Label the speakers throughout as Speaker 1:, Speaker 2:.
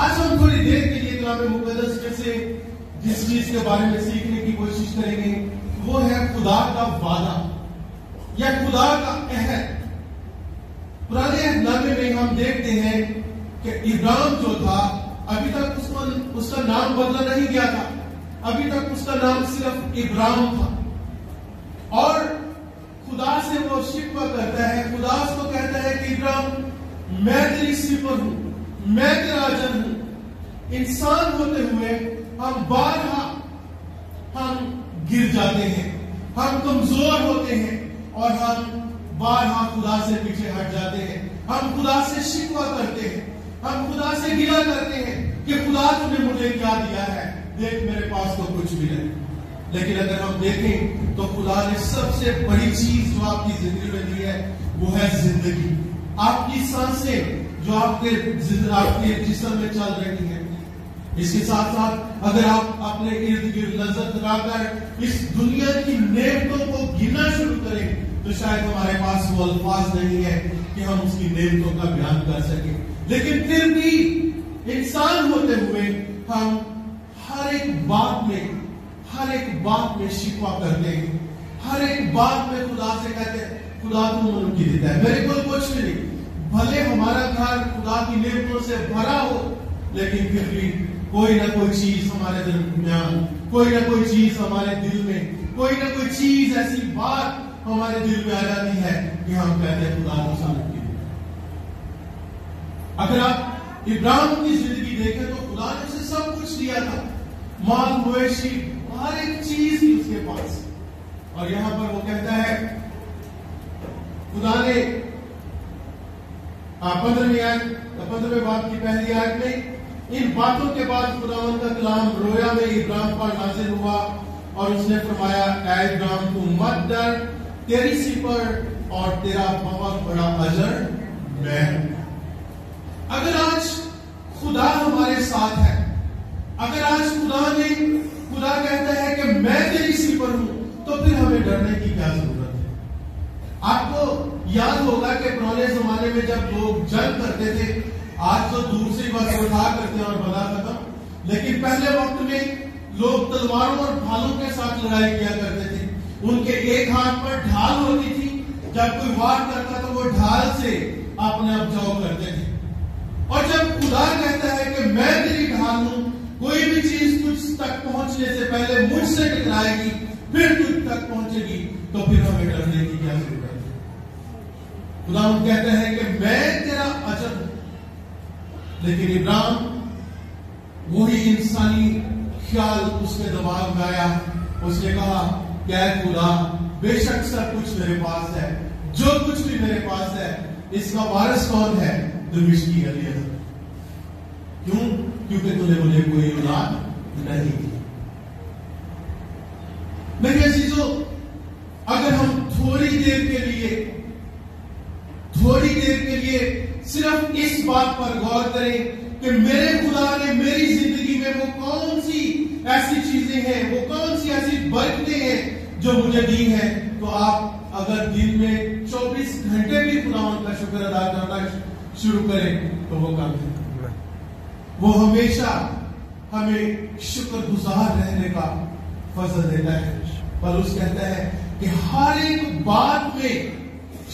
Speaker 1: آج ہم تھوڑی دیر کے لیے کلام مقدس میں سے جس چیز کے بارے میں سیکھنے کی کوشش کریں گے وہ ہے خدا کا وعدہ یا خدا کا عہد. پرانے عہد نامے میں ہم دیکھتے ہیں کہ ابراہیم جو تھا ابھی تک اس کا نام بدلا نہیں گیا تھا. ابھی تک اس کا نام صرف ابراہیم تھا اور خدا سے وہ شکوہ کرتا ہے. خدا اس کو کہتا ہے کہ ابراہیم میں تیری سپر ہوں, میں تیرا اجر ہوں. انسان ہوتے ہوئے ہم بارہا گر جاتے ہیں, ہم کمزور ہوتے ہیں اور ہم بارہا خدا سے پیچھے ہٹ جاتے ہیں. ہم خدا سے شکوہ کرتے ہیں, ہم خدا سے گلہ کرتے ہیں کہ خدا تم نے مجھے کیا دیا ہے, دیکھ میرے پاس تو کچھ بھی نہیں. لیکن اگر ہم دیکھیں تو خدا نے سب سے بڑی چیز جو آپ کی زندگی میں دی ہے وہ ہے زندگی. آپ کی سانسیں جو آپ کے جسم میں چل رہی ہیں. اس کے ساتھ ساتھ اگر آپ اپنے ارد گرد نظر لگا کر اس دنیا کی نعمتوں کو گننا شروع کریں تو شاید ہمارے پاس وہ الفاظ نہیں ہے کہ ہم اس کی نعمتوں کا بیان کر سکیں. لیکن پھر بھی انسان ہوتے ہوئے ہم ہر ایک بات میں شکوہ کرتے ہیں, ہر ایک بات میں خدا سے کہتے ہیں خدا تو من کی دیتا ہے, میرے کو کچھ بھی نہیں. بھلے ہمارا گھر خدا کی نعمتوں سے بھرا ہو لیکن پھر بھی کوئی نہ کوئی چیز ہمارے درمیان, کوئی نہ کوئی چیز ہمارے دل میں, کوئی نہ کوئی چیز ایسی بات ہمارے دل میں آ جاتی ہے کہ ہم کہتے ہیں خدا تو سامنے کی. اگر آپ ابراہیم کی زندگی دیکھیں تو خدا نے اسے سب کچھ دیا تھا, مال مویشی ہر ایک چیز تھی اس کے پاس. اور یہاں پر وہ کہتا ہے خدا نے 15ویں باب کی پہلی آیت میں ان باتوں کے بعد خداوند کا کلام رویا میں ابراہیم پر نازل ہوا اور اس نے فرمایا اے ابراہیم تو مت ڈر, تیری سپر اور تیرا بہت بڑا اجر میں ہوں. اگر آج خدا ہمارے ساتھ ہے, اگر آج خدا کہتا ہے کہ میں تیری سپر ہوں تو پھر ہمیں ڈرنے کی کیا ضرورت ہے. آپ کو یاد ہوگا کہ پرانے زمانے میں جب لوگ جنگ کرتے تھے, آج تو دور سے بس اٹھا کرتے ہیں اور بنا ختم, لیکن پہلے وقت میں لوگ تلواروں اور ڈھالوں کے ساتھ لڑائی کیا کرتے تھے. ان کے ایک ہاتھ پر ڈھال ہوتی تھی, جب کوئی وار کرتا تو وہ ڈھال سے اپنے بچاؤ کرتے تھے. اور جب خدا کہتا ہے کہ میں تیری ڈھال ہوں, کوئی بھی چیز تجھ تک پہنچنے سے پہلے مجھ سے ٹکرائے گی پھر تجھ تک پہنچے گی, تو پھر ہمیں ڈرنے کی کیا ضرورت ہے. خدا کہتا ہے کہ میں تیرا اجر ہوں. لیکن ابراہیم وہی انسانی خیال اس کے دماغ میں آیا, اس نے کہا کہ اے خدا بے شک سب کچھ میرے پاس ہے, جو کچھ بھی میرے پاس ہے اس کا وارث کون ہے, دمشقی الیعزر. کیوں؟ کیونکہ تو نے مجھے کوئی اولاد نہیں دی. میرے عزیزو, اگر ہم تھوڑی دیر کے لیے صرف اس بات پر غور کریں کہ میرے خدا نے میری زندگی میں وہ کون سی ایسی چیزیں ہیں, وہ کون سی ایسی برکتیں ہیں جو مجھے دی ہیں, تو آپ اگر دن میں 24 گھنٹے بھی خداوند کا شکر ادا کرنا شروع کریں تو وہ کم ہے. وہ ہمیشہ ہمیں شکر گزار رہنے کا فضل دیتا ہے. پولس کہتا ہے کہ ہر ایک بات میں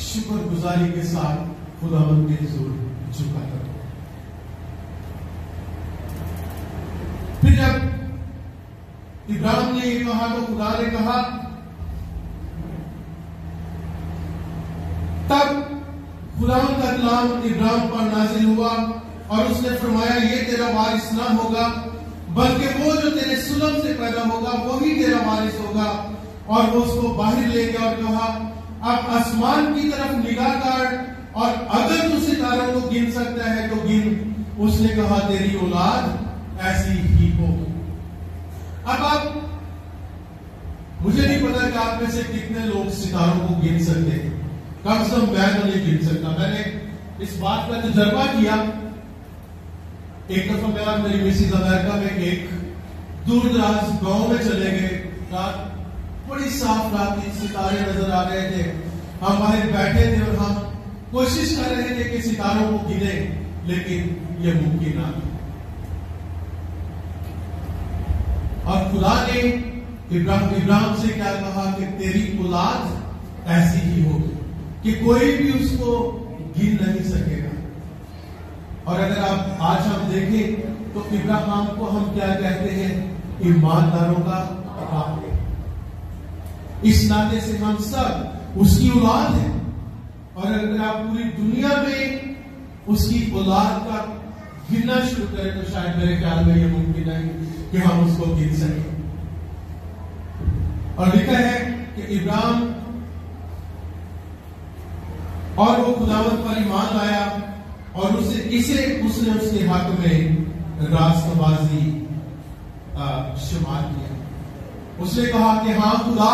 Speaker 1: شکر گزاری کے ساتھ خداوند کے حضور جھکا کرو. پھر جب ابراہیم نے یہ کہا تو خدا نے کہا, تب خداوند کا کلام ابراہیم پر نازل ہوا اور اس نے فرمایا یہ تیرا وارث نہ ہوگا بلکہ وہ جو تیرے سلم سے پیدا ہوگا وہی تیرا وارث ہوگا. اور وہ اس کو باہر لے گیا اور کہا اب آسمان کی طرف نگاہ کر اور اگر تو ستاروں کو گن سکتا ہے تو گن. اس نے کہا تیری اولاد ایسی ہی ہو. اب آپ, مجھے نہیں پتا کہ آپ میں سے کتنے لوگ ستاروں کو گن سکتے ہیں, کم سے کم میں تو نہیں گن سکتا. میں نے اس بات کا تجربہ کیا. ایک دفعہ میں اور میری مسز امریکہ میں ایک دور دراز گاؤں میں چلے گئے. رات بڑی صاف رات تھی, ستارے نظر آ رہے تھے. ہم باہر بیٹھے تھے اور ہم کوشش کر رہے تھے کہ ستاروں کو گنے, لیکن یہ ممکن نہ. خدا نے ابراہیم سے کیا کہا کہ تیری اولاد ایسی ہی ہوگی کہ کوئی بھی اس کو گن نہیں سکے گا. اور اگر آپ آج ہم دیکھیں تو ابراہیم کو ہم کیا کہتے ہیں؟ ایمانداروں کا باپ. اس ناطے سے ہم سب اس کی اولاد ہیں. اور اگر آپ پوری دنیا میں اس کی اولاد کا گننا شروع کریں تو شاید میرے خیال میں یہ ممکن نہیں کہ ہم اس کو گن سکیں. اور لکھا ہے کہ ابراہیم اور وہ خداوند پر ایمان لایا اور اس نے اس کے حق میں راست بازی شمار کیا. اس نے کہا کہ ہاں خدا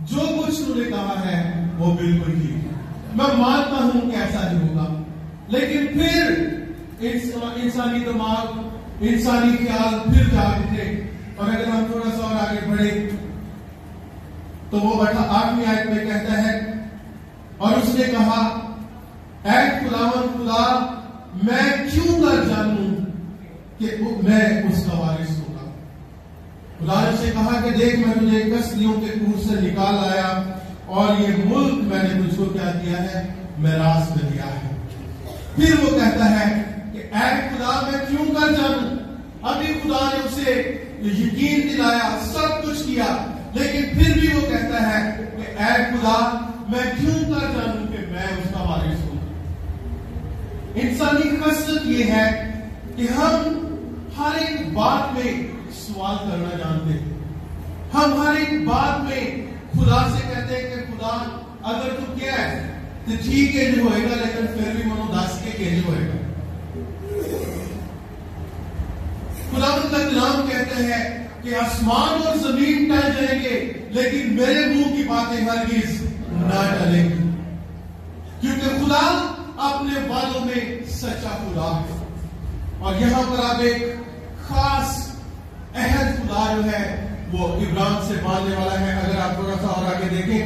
Speaker 1: جو کچھ تو نے کہا ہے وہ بالکل ٹھیک ہے, میں مانتا ہوں کہ ایسا ہی ہوگا. لیکن پھر انسانی دماغ, انسانی خیال پھر جاگ اٹھے. اور اگر ہم تھوڑا سا اور آگے بڑھے تو وہ 8ویں آیت میں کہتا ہے اور اس نے کہا اے خداوند خدا, میں کیوں کر جانوں کہ میں اس کا وارث ہوں گا. خدا نے اسے کہا کہ دیکھ میں تجھے کسلیوں کے کور سے نکال لایا اور یہ ملک میں نے تجھ کو کیا کیا ہے, میراث میں دیا ہے. پھر وہ کہتا ہے کہ اے خدا میں کیوں کر جانوں. ابھی خدا نے اسے یقین دلایا, سب کچھ کیا, لیکن پھر بھی وہ کہتا ہے کہ اے خدا میں کیوں کر جانوں کہ میں اس کا وارث ہوں. انسانی خصلت یہ ہے کہ ہم ہر ایک بات میں سوال کرنا جانتے ہیں. ہم ہر ایک بات میں خدا سے کہتے ہیں کہ خدا اگر تو کیا ہے تو ٹھیک ہے جو ہوئے گا, لیکن پھر بھی منو دس کے کیسے ہوئے گا. خدا کا کلام کہتے ہیں کہ آسمان اور زمین ٹل جائیں گے لیکن میرے منہ کی باتیں ہرگز نہ ٹلیں گی, کیونکہ خدا اپنے وعدوں میں سچا خدا ہے. اور یہاں پر آپ ایک خاص عہد خدا جو ہے وہ ابراہیم سے باندھنے والا ہے. اگر آپ تھوڑا سا اور آگے دیکھیں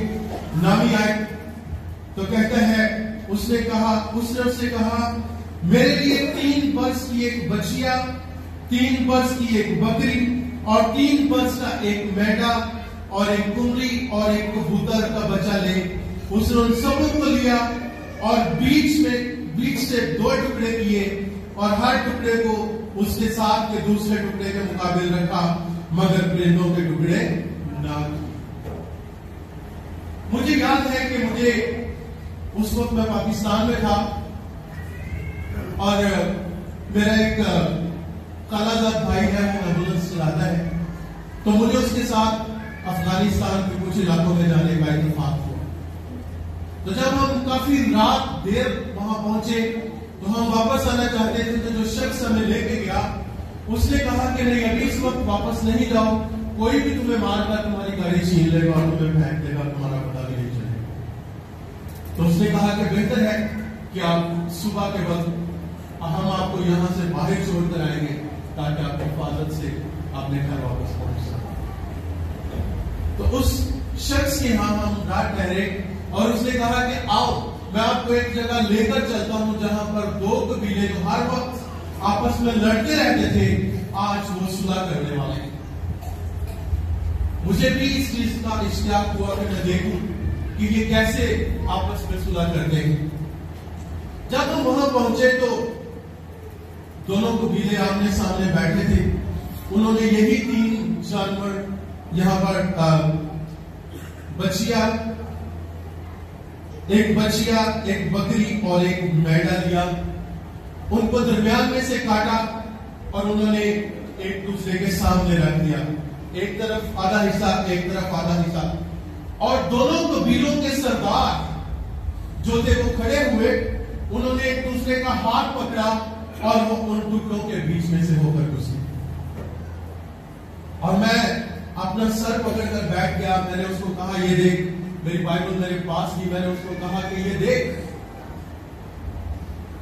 Speaker 1: 9ویں آیت تو کہتا ہے اس نے اس سے کہا میرے لیے 3 برس کی ایک بچیا, 3 برس کی ایک بکری اور 3 برس کا ایک میڈا اور ایک کمری اور ایک کبوتر کا بچہ لے. اس نے ان سبوں کو لیا اور بیچ سے 2 ٹکڑے کیے اور ہر ٹکڑے کو اس کے ساتھ کے دوسرے ٹکڑے کے مقابل رکھا, مگر پرندوں کے ٹکڑے نہ کیے. مجھے یاد ہے کہ مجھے اس وقت میں پاکستان میں تھا اور میرا ایک کالا زاد بھائی ہے, وہ ایمبولینس چلاتا ہے, تو مجھے اس کے ساتھ افغانستان کے کچھ علاقوں میں جانے کا اتفاق ہوا. تو جب ہم کافی رات دیر وہاں پہنچے تو ہم واپس آنا چاہتے تھے, تو جو شخص ہمیں لے کے گیا اس نے کہا کہ نہیں ابھی اس وقت واپس نہیں جاؤ, کوئی بھی تمہیں مار کر تمہاری گاڑی چھین لے گا اور تمہیں پھینک دے گا, تمہارا پتہ بھی نہیں چلے گا. تو اس نے کہا کہ بہتر ہے کہ آپ صبح کے وقت ہم آپ کو یہاں سے باہر چھوڑ کر آئیں گے تاکہ آپ حفاظت سے اپنے گھر واپس پہنچ سکیں. تو اس شخص کے ہاں ہم رات ٹھہرے اور اس نے کہا کہ آؤ میں آپ کو ایک جگہ لے کر چلتا ہوں جہاں پر 2 قبیلے جو ہر وقت آپس میں لڑتے رہتے تھے آج وہ صلح کرنے والے ہیں. مجھے بھی اس چیز کا اشتیاق ہوا کہ میں دیکھوں کہ یہ کیسے آپس میں صلح کرتے ہیں. جب ہم وہاں پہنچے تو دونوں قبیلے آمنے سامنے بیٹھے تھے. انہوں نے یہی 3 جانور یہاں پر بچیا, ایک بکری اور ایک میڈا لیا, ان کو درمیان میں سے کاٹا اور انہوں نے ایک دوسرے کے سامنے رکھ دیا, ایک طرف آدھا حصہ ایک طرف آدھا حصہ. اور دونوں قبیلوں کے سردار جو تھے وہ کھڑے ہوئے, انہوں نے ایک دوسرے کا ہاتھ پکڑا اور وہ ان ٹکڑوں کے بیچ میں سے ہو کر گزرے. اور میں اپنا سر پکڑ کر بیٹھ گیا. میں نے اس کو کہا یہ دیکھ, میری بائبل میرے پاس تھی, میں نے اس کو کہا کہ یہ دیکھ,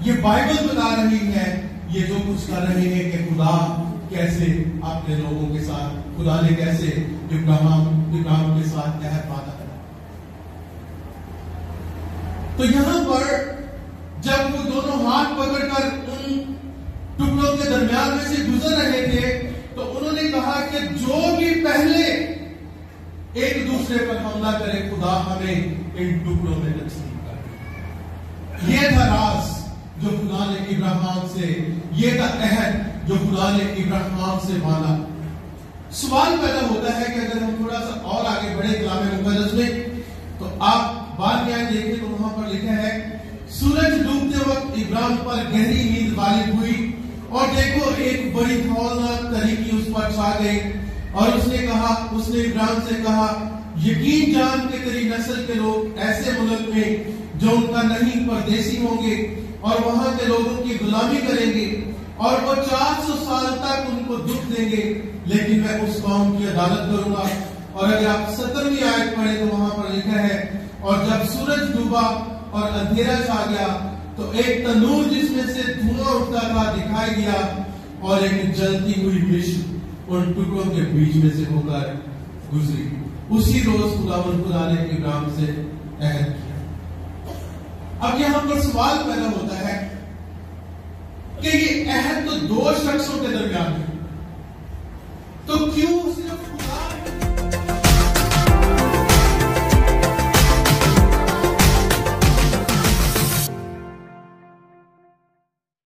Speaker 1: یہ بائبل بتا رہی ہے یہ جو کچھ کر رہے ہیں کہ خدا کیسے اپنے لوگوں کے ساتھ, خدا نے کیسے ابراہیم کے ساتھ عہد باندھا. تو یہاں پر جب وہ دونوں ہاتھ پکڑ کر ان ٹکڑوں کے درمیان میں سے گزر رہے تھے تو انہوں نے کہا کہ جو بھی پہلے ایک دوسرے پر حملہ کرے خدا ہمیں ان ٹکڑوں میں تقسیم کر دے. یہ تھا راز جو خدا نے ابراہیم سے، یہ تھا عہد جو خدا نے ابراہیم سے مانا. سوال پیدا ہوتا ہے کہ اگر ہم تھوڑا سا اور آگے بڑھے کلام مقدس میں تو آپ بعد میں دیکھیں تو وہاں پر لکھا ہے سورج ڈوبتے وقت ابراہیم پر گہری نیند غالب ہوئی اور دیکھو ایک بڑی ہولناک تاریکی اس پر چھا گئی اور اس نے ابراہیم سے کہا یقین جان کہ تیری نسل کے لوگ ایسے ملک میں جو ان کا نہیں پردیسی ہوں گے اور وہاں کے لوگوں کی غلامی کریں گے اور وہ 400 سال تک ان کو دکھ دیں گے لیکن میں اس قوم کی عدالت کروں گا. اور اگر آپ 17ویں آیت پڑھیں تو وہاں پر لکھا ہے اور جب سورج ڈوبا اور اندھیرا چھا گیا تو ایک تنور جس میں سے دھواں اٹھتا تھا دکھائی دیا اور ایک جلتی ہوئی مشک ان ٹکڑوں کے بیچ میں سے ہو کر گزری. اسی روز خدا نے ابراہیم سے عہد کیا. اب یہاں پر سوال پیدا ہوتا ہے کہ یہ عہد تو دو شخصوں کے درمیان ہے تو کیوں